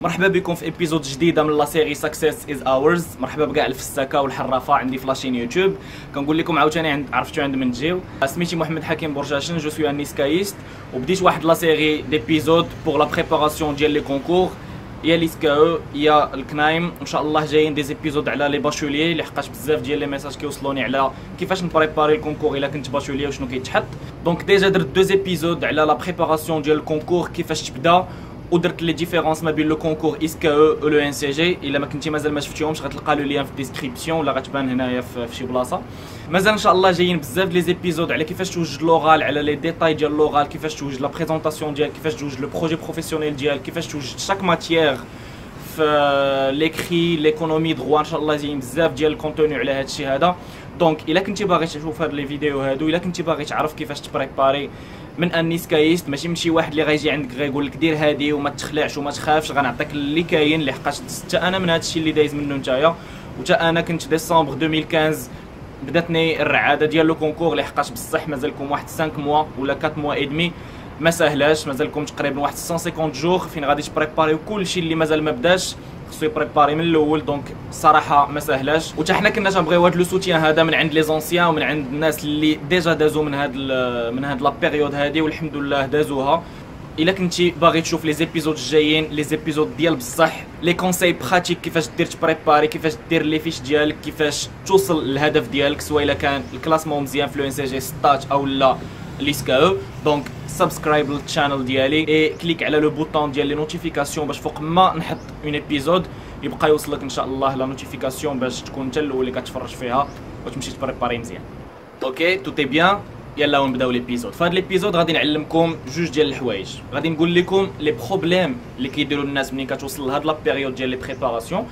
مرحبا بكم في ابيزود جديده من لا سيري سكسيس از اورز. مرحبا بكاع الفساكه والحرافه عندي في لاشين يوتيوب. كنقول لكم عاوتاني عرفتوا عند من تجيو. سميتي محمد حكيم بورجاشن، جو سوي ان نيسكايست وبديت واحد لا سيري ديبيزود بور لا بريباراسيون ديال لي كونكور يا ليسكاو يا الكنايم. ان شاء الله جايين دي زيبيزود على لي باشوليي، لحقاش بزاف ديال لي ميساج كيوصلوني على كيفاش نبريباري الكونكور الا كنت باشوليي وشنو كيتحط. دونك ديجا درت دو زيبيزود على لا بريباراسيون ديال الكونكور كيفاش تبدا، ودرت لي ديفيرونس ما بين لو كونكور اسكاو و لو ان سي جي. الا ما كنتي مازال ما شفتيهمش غتلقى لو لين في الديسكريبسيون ولا غتبان هنايا في شي بلاصه. مازال ان شاء الله جايين بزاف لي زيبيزود على كيفاش توجد لوغال، على لي ديتاي ديال لوغال، كيفاش توجد لا بريزونطاسيون ديال، كيفاش توجد لو بروجي بروفيسيونيل ديال، كيفاش توجد شاك ماتيير في ليكري ليكونومي دروا. ان شاء الله جايين بزاف ديال الكونتوني على هذا الشيء هذا. دونك الا كنتي باغي تشوف هاد لي فيديو هادو، الا كنتي باغي تعرف كيفاش تبريباري من ان نيسكايست، ماشي من شي واحد اللي غيجي عندك غيقول لك دير هادي وما تخلعش وما تخافش، غنعطيك اللي كاين، لحقاش حتى انا من هذا الشيء اللي دايز منه نتايا. وتا انا كنت ديسمبر 2015 بداتني الرعاده ديال لو كونكور، لحقاش بصح مازالكم واحد 5 موا ولا 4 موا اي دمي ما ساهلاش، مازالكم تقريبا واحد 150 جور فين غادي تبريباريو كلشي اللي مازال ما بداش خصو يبريباري من الاول. دونك الصراحه ما ساهلاش، وتا حنا كنا تنبغيو هاد لو سوتيان هذا من عند لي زونسيان ومن عند الناس اللي ديجا دازو من هاد لا بيريود هادي، والحمد لله دازوها. الا كنتي باغي تشوف لي زيبيزود الجايين، لي زيبيزود ديال بصح لي كونساي براتيك، كيفاش دير تبريباري، كيفاش دير لي فيش ديالك، كيفاش توصل للهدف ديالك، سواء الا كان الكلاسمون مزيان في لو ان سي جي 16 او لا ليسكاو. دونك سبسكرايب للشانل ديالي اي كليك على لو بوطون ديال لي نوتيفيكاسيون باش فوق ما نحط اون ابيزود يبقى يوصلك ان شاء الله لا نوتيفيكاسيون باش تكون انت الاول اللي كتفرج فيها وتمشي تبريباري مزيان. اوكي توتي بيان، يلا ونبداو ليبيزود. في هذا ليبيزود غادي نعلمكم جوج ديال الحوايج. غادي نقول لكم لي بروبليم اللي كيديروا الناس ملي كتوصل لهاد لا بيريود ديال لي بريباراسيون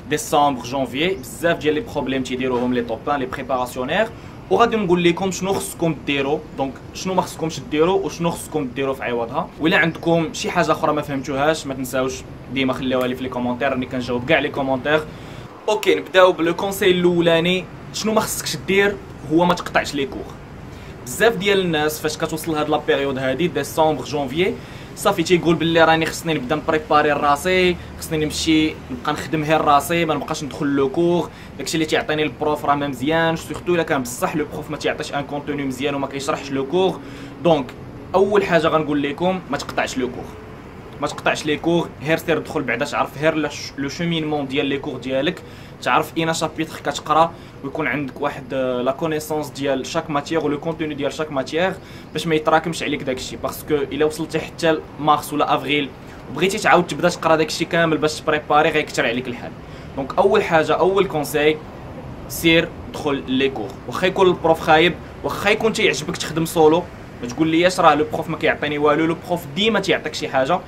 ديسمبر جانفيي، بزاف ديال لي بروبليم تيديروهم لي طوبان لي بريباراسيونير، وغادي نقول لكم شنو خصكم ديروا، دونك شنو ما خصكمش ديروا وشنو خصكم ديروا في عوضها. وإلا عندكم شي حاجه اخرى ما فهمتوهاش ما تنساوش ديما خليوها لي في لي كومونتير، راني كنجاوب كاع لي كومونتير. اوكي نبداو بلو كونساي الاولاني. شنو ما خصكش دير هو ما تقطعش لي كور. بزاف ديال الناس فاش كتوصل لهاد لا بيريود هادي ديسمبر جانفيي صافي تيقول باللي راني خصني نبدا نبريباري راسي، خصني نمشي نبقى نخدم غير راسي، ما نبقاش ندخل لو كور، داكشي اللي تيعطيني البروف راه ما مزيانش، سورتو الا كان بصح لو بروف ما تيعطيش ان كونتوني مزيان وما كيشرحش لو كور. دونك اول حاجه غنقول لكم ما تقطعش لو كور، ما تقطعش لي كور، غير سير دخل بعدا تعرف غير لو شومينمون ديال لي كور ديالك، تعرف اين شابيتر كتقرا، ويكون عندك واحد لا كونيسونس ديال شاك ماتيير ولو كونتوني ديال شاك ماتيير باش ما يتراكمش عليك داكشي. باسكو الا وصلتي حتى مارس ولا افريل وبغيتي تعاود تبدا تقرا داكشي كامل باش تبريباري غيكثر عليك الحال. دونك اول حاجه اول كونساي سير دخل لي كور، واخا يكون البروف خايب، واخا يكون تيعجبك تخدم سولو، ما تقول ليش راه لو بروف ما كيعطيني والو، لو بروف ديما تيعطيك شي حاجه.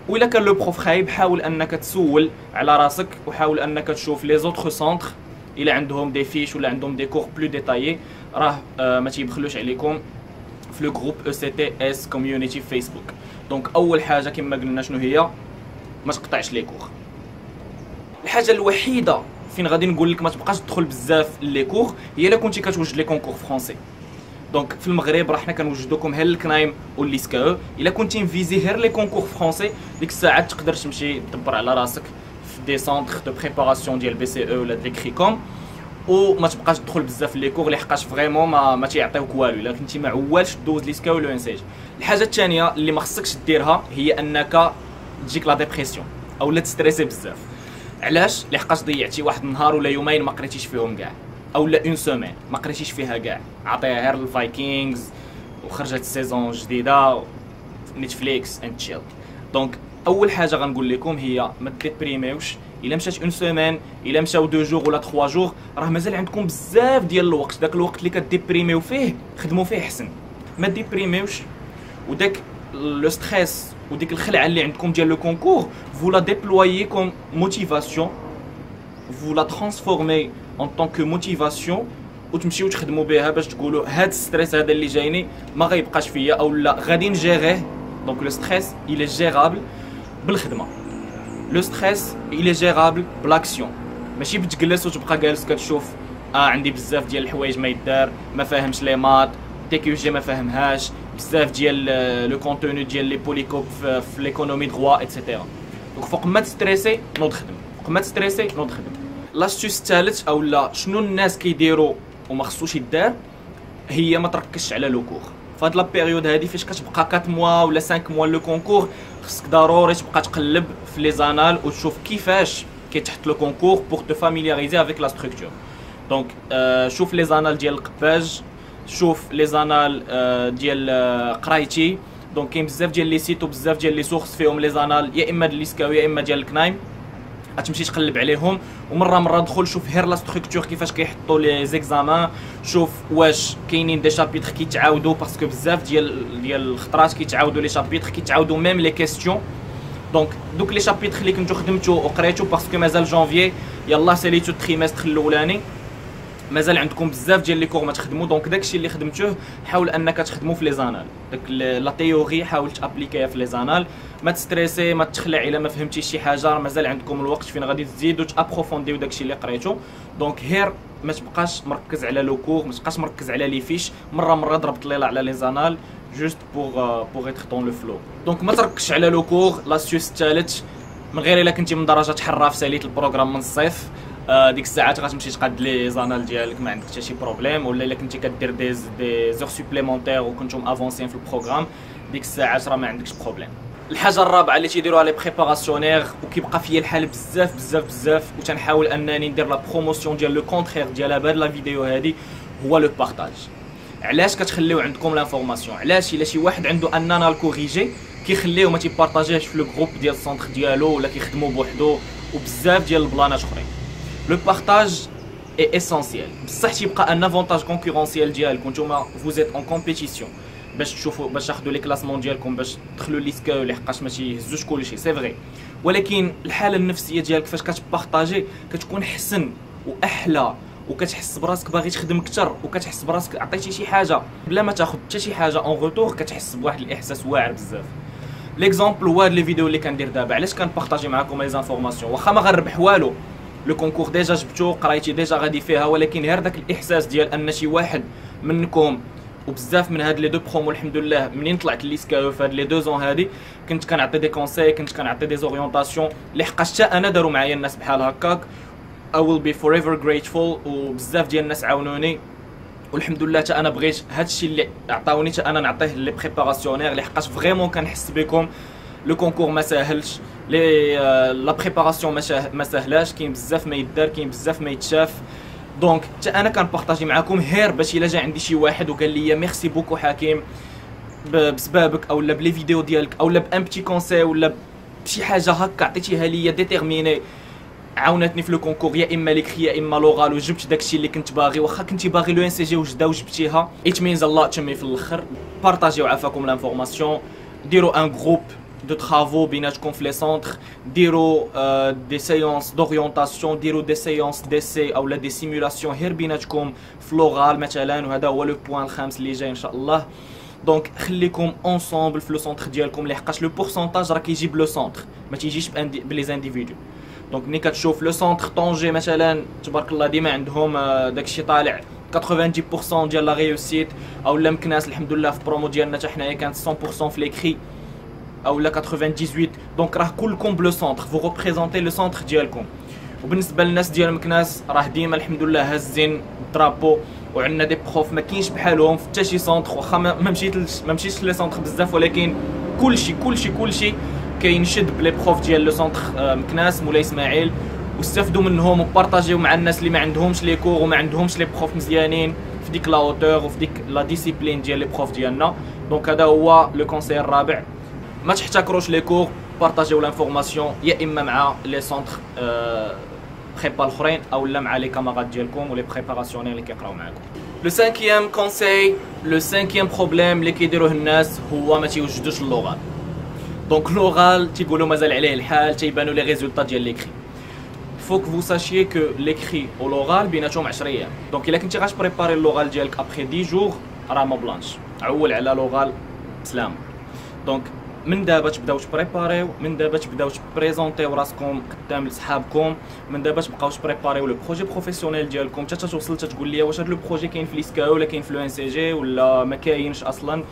وإلا كان لو بروف خايب حاول انك تسول على راسك، وحاول انك تشوف لي زوطخ سونتر الا عندهم دي فيش ولا عندهم دي كور بلو ديتايي، راه ما تيبخلوش عليكم في لو جروب او سي تي اس كوميونيتي في فيسبوك. دونك اول حاجه كما قلنا شنو هي، ما تقطعش لي كور. الحاجه الوحيده فين غادي نقول لك ما تبقاش تدخل بزاف لي كور هي الا كنتي كتوجد لي كونكور فرونسي. دونك في المغرب راه حنا كنوجدوكم غير الكنايم والليسكاو، الا كنتي مفيزي غير لي كونكور فرونسي ديك الساعات تقدر تمشي تدبر على راسك في دي سونتر دو بريباراسيون ديال بي سي او ولا ديكريكوم، وما تبقاش تدخل بزاف لي كور لحقاش فريمون ما تيعطيوك والو الا كنتي ما عوالش دوز ليسكاو ولا انسيج. الحاجه الثانيه اللي ما خصكش ديرها هي انك تجيك لا ديبرسيون او لا تستريسي بزاف. علاش؟ لحقاش ضيعتي واحد النهار ولا يومين ما قريتيش فيهم كاع، او لا اون سومين ما قريتيش فيها كاع، عطيها غير الفايكينغز وخرجت السيزون جديده نتفليكس اند تشيل. دونك اول حاجه غنقول لكم هي ما ديبريميوش. الا مشات اون سومين، الا مشاو 2 جور ولا 3 جور، راه مازال عندكم بزاف ديال الوقت. داك الوقت اللي كديبريميو فيه خدموا فيه احسن، ما ديبريميوش. وداك لو ستريس وديك الخلعه اللي عندكم ديال لو كونكور فو لا ديبلويي كوم موتيفاسيون، فو لا ترانسفورمي ان طون كو موتيفاسيون، وتمشيو تخدموا بها باش تقولوا هاد الستريس هذا اللي جايني ما غيبقاش فيا، او لا غادي نجيريه. دونك لو ستريس il est gérable بالخدمه، لو ستريس il est gérable بالاكسيون، ماشي بتجلس وتبقى جالس كتشوف عندي بزاف ديال الحوايج ما يدار، ما فاهمش لي مات، تي كيو جي ما فاهمهاش، بزاف ديال لو كونتوني ديال لي بوليكوب في ليكونومي دروا ايتترا. دونك فوق ما تستريسي نوض خدم، فوق ما تستريسي نوض خدم. لاستيوس الثالث او لا شنو الناس كيديروا وما خصوش يدار، هي ما تركزش على لو كور. فهاد لا بيريود هادي فاش كتبقى 4 موا ولا 5 موا لو كونكور، خصك ضروري تبقى تقلب في لي زانال وتشوف كيفاش كيتحط لو كونكور بور تو فاميلياريزي افيك لا ستركتور. دونك شوف لي زانال ديال القباج، شوف لي زانال ديال قرايتي. دونك كاين بزاف ديال لي سيت وبزاف ديال لي سورس فيهم لي زانال يا اما ديال ليسكاو يا اما ديال الكنايم، غتمشي تقلب عليهم ومره دخل شوف هير لا ستركتور كيفاش كيحطوا لي زيكزامان، شوف واش كاينين دي شابيتر كيتعاودوا باسكو بزاف ديال الخطرات كيتعاودوا لي شابيتر، كيتعاودوا ميم لي كيسيون. دونك دوك لي شابيتر اللي كنتو خدمتو وقريتو باسكو مازال جانفيي يلاه ساليتو التريمستر الاولاني، مازال عندكم بزاف ديال لي كور ما تخدموا. دونك داكشي اللي خدمتوه حاول انك تخدموا في لي زانال، داك لا تيوري حاول تابليكيها في لي زانال. ما تستريسي، ما تخلع الا ما فهمتيش شي حاجه، مازال عندكم الوقت فين غادي تزيدوا تابروفونديو داكشي اللي قريتو. دونك هير ما تبقاش مركز على لو كور، ما تبقاش مركز على لي فيش، مره ضربت ليلا على لي زانال جوست بور ايتر دون لو فلو. دونك ما تركزش على لو كور. لاستيوس الثالث من غير الا كنتي من درجه حراف ساليت البروغرام من الصيف، ديك الساعات غتمشي تقاد لي زانال ديالك ما عندك حتى شي بروبليم. ولا الا كنتي كدير دي زور سوبليمونتير وكنتم افونسين في البروغرام، ديك الساعات راه ما عندكش بروبليم. الحاجه الرابعه اللي تيديروها لي بريباراسيونير وكيبقى فيا الحال بزاف وتنحاول انني ندير لا بروموسيون ديال لو كونترير ديالها بهاد لا فيديو هادي، هو لو بارطاج. علاش كتخليو عندكم لانفورماسيون؟ علاش الا شي واحد عنده اننا الكوريجي كيخليو ما تيبارطاجيهش في لو جروب ديال السونتر ديالو ولا كيخدموا بوحدو وبزاف ديال البلانات اخرين. لو بارطاج اي اسونسيال، بصح تيبقى ان افونتاج كونكورونسيال ديالكم نتوما فوزيت اون كومبيتيسيون باش تشوفوا باش تاخذوا لي كلاسمون ديالكم باش تدخلوا ليسكاو لحقاش ما تيهزوش كلشي سي فري. ولكن الحاله النفسيه ديالك فاش كتبارطاجي كتكون حسن واحلى وكتحس براسك باغي تخدم اكثر وكتحس براسك عطيتي شي حاجه بلا ما تاخذ حتى شي حاجه اون روتور، كتحس بواحد الاحساس واعر بزاف. ليكزامبل هو هاد لي فيديو اللي كندير دابا، علاش كنبارطاجي معكم لي زانفورماسيون واخا ما غنربح والو، لو كونكور ديجا جبتو قرايتي ديجا غادي فيها، ولكن غير داك الاحساس ديال ان شي واحد منكم وبزاف من هاد لي دو برومو الحمد لله منين طلعت ليسكاو في هاد لي 2 زون هادي كنت كنعطي دي كونساي، كنت كنعطي دي زوريونطاسيون لحقاش حتى انا داروا معايا الناس بحال هكاك. I will be forever grateful وبزاف ديال الناس عاونوني والحمد لله حتى انا بغيت هادشي اللي عطاوني حتى انا نعطيه لي بريباراسيونير لحقاش فريمون كنحس بكم. لو كونكور ما ساهلش، لي لا بريباراسيون ما ساهلاش، كاين بزاف ما يدار، كاين بزاف ما يتشاف. دونك حتى انا كنبارطاجي معكم هير باش الا جا عندي شي واحد وقال لي ميرسي بوكو حكيم بسبابك او لا بلي فيديو ديالك او لا بان بتي كونساي ولا بشي حاجه هكا عطيتيها ليا ديتيرميني عاونتني في لو كونكور يا اما ليكري يا اما لوغال وجبت داكشي اللي كنت باغي، واخا كنتي باغي لو ان سي جي وجدا وجبتيها ات مينز الله تشمي في الاخر. بارطاجيو عافاكم لانفورماسيون، ديروا ان جروب de travaux بيناتكم في لي سونتر، ديروا دي سيونس دوريونطاسيون، ديروا دي سيونس ديسي او لا دي سيمولاسيون هير بيناتكم في لوغال مثلا، وهذا هو لو بوين الخامس اللي جاي ان شاء الله. دونك خليكم اونصومبل في لو سونتر ديالكم لحقاش لو بورسونتاج راه كيجيب لو سونتر ما تيجيش بلي زانديفيدو. دونك ملي كتشوف لو سونتر طونجي مثلا تبارك الله ديما عندهم داكشي طالع 90% ديال لا ريوسيت، او لا مكناس الحمد لله في برومو ديالنا حتى حنايا كانت 100% في ليكري او لا 98. دونك راه كلكم بلو سونتر فو ريبريزونتي لو سونتر ديالكم. وبالنسبه للناس ديال مكناس راه ديما الحمد لله هازين درابو وعندنا دي بروف ما كاينش بحالهم في حتى شي سونتر، واخا ما مشيتش لي سونتر بزاف ولكن كلشي كينشد بلي بروف ديال لو سونتر مكناس مولاي اسماعيل واستافدوا منهم وبارطاجيو مع الناس اللي ما عندهمش لي كور وما عندهمش لي بروف مزيانين في ديك لا اوتور وفي ديك لا ديسيبلين ديال لي بروف ديالنا. دونك هذا هو لو كونساي الرابع، ما تحتكروش لي كور، بارطاجيو لانفورماسيون يا اما مع لي سونتر بريبا الاخرين او لا مع لي كامارات ديالكم ولي بريباراسيونير اللي كيقراو معاكم. لو سانكيام كونساي، لو سانكيام بروبليم اللي كيديروه الناس هو ما تيوجدوش اللغال. دونك لوغال تيقولوا مازال عليه الحال، تيبانوا لي ريزولطا ديال ليكري. فوك فو ساشيي كو ليكري و لوغال بيناتهم 10 ايام. دونك الا كنتي غتبريباري اللوغال ديالك ابخي 10 جور راه ما بلانش، عول على لوغال بسلام. دونك من دابا تبداو تبريباريو، من دابا تبداو تبريزونطيو راسكم قدام لصحابكم، من دابا تبقاو تبريباريو لو بروجي بروفيسيونيل ديالكم حتى توصل تقول لي واش هذا لو بروجي كاين في ليسكاو ولا كاين في لو ان سي جي ولا ما كاينش اصلا.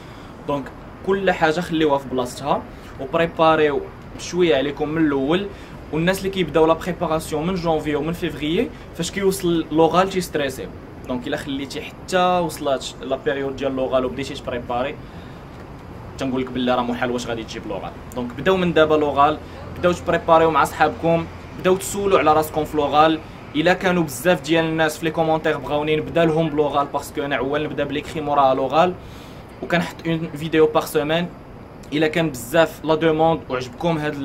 دونك كل حاجه خليوها في بلاصتها وبريباريو بشويه عليكم من الاول. والناس اللي كيبداو لا بريباراسيون من جونفي ومن فيفري فاش كيوصل لوغال تيستريسيو. دونك الا خليتي حتى وصلات لا بيريود ديال لوغال وبديتي تبريباري تنقول لك بالله راه محال واش غادي تجيب لوغال. دونك بداو من دابا لوغال، بداو تبريباريو مع صحابكم، بداو تسولوا على راسكم في لوغال. الا كانوا بزاف ديال الناس في لي كومونتير بغاوني نبدا لهم بلوغال باسكو انا عوال نبدا بليكري موراها لوغال، وكنحط اون فيديو باغ سيمين. الا كان بزاف لا دوموند وعجبكم هاد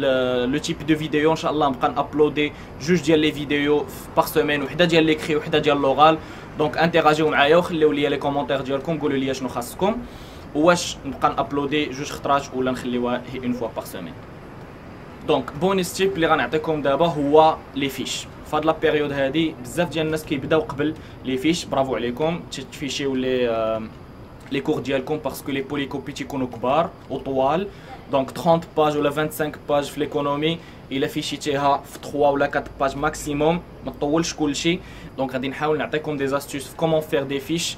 لو تيب دو فيديو ان شاء الله نبقى نابلودي جوج ديال لي فيديو باغ سيمين، وحده ديال ليكري وحده ديال لوغال. دونك انتيراجيو معايا وخليو لي لي كومونتير ديالكم، قولوا لي شنو خاصكم واش نبقى نابلودي جوج خطرات ولا نخليوها هي اون فوا باغ سيمين. دونك بونيس تيب اللي غنعطيكم دابا هو لي فيش. فهاد لا بيريود هادي بزاف ديال الناس كيبداو قبل لي فيش، برافو عليكم تفيشيو لي كور ديالكم باسكو لي بوليكوبي تيكونوا كبار وطوال. دونك 30 باج ولا 25 باج في ليكونومي الا فيشيتيها في 3 ولا 4 باج ماكسيموم، ما تطولش كلشي. دونك غادي نحاول نعطيكم دي زاستوس في كومون فير دي فيش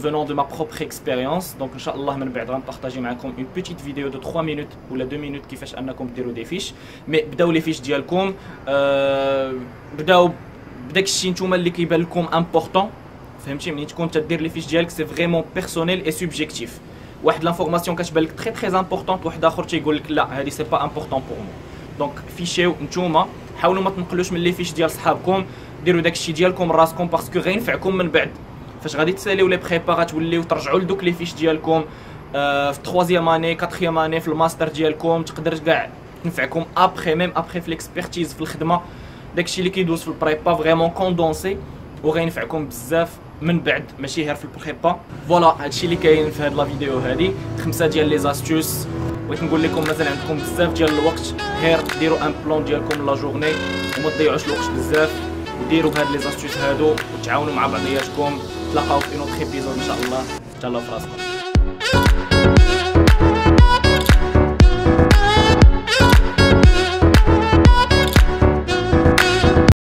venant de ma propre expérience. Donc ان شاء الله من بعد غنبارطاجي معكم une petite vidéo de 3 minutes ولا 2 minutes كيفاش انكم ديروا دي فيش. مي بداو لي فيش ديالكم، بداو بداك الشيء نتوما اللي كيبان لكم امبورطون. فهمتي ملي تكون تدير لي فيش ديالك سي فريمون بيرسونيل اي سوبجيكتيف. واحد لانفورماسيون كتبان لك تري تري امبورطونط، واحد اخر تيقول لك لا هذه سي با امبورطون بور مو. دونك فيشيو نتوما، حاولوا ما تنقلوش من لي فيش ديال صحابكم، ديروا داك الشيء ديالكم راسكم باسكو غينفعكم من بعد فاش غادي تساليو لي بريبا. غتوليو ترجعوا لدوك لي فيش ديالكم في 3 اني 4 اني في الماستر ديالكم، تقدر كاع تنفعكم ابخي ميم ابخي في ليكسبيرتيز في الخدمه. داكشي اللي كيدوز في البريبا فريمون كوندونسي وغينفعكم بزاف من بعد، ماشي غير في البريبا. فوالا هادشي اللي كاين في هاد لا فيديو هادي، 5 ديال لي زاستوس. بغيت نقول لكم مازال عندكم بزاف ديال الوقت، غير ديروا ان بلان ديالكم لا جورني وما تضيعوش الوقت بزاف، وديروا بهاد لي زاستوس هادو وتعاونوا مع بعضياتكم. تلاقاو في اون اوتر ايبيزود ان شاء الله. تهلاو في راسكم.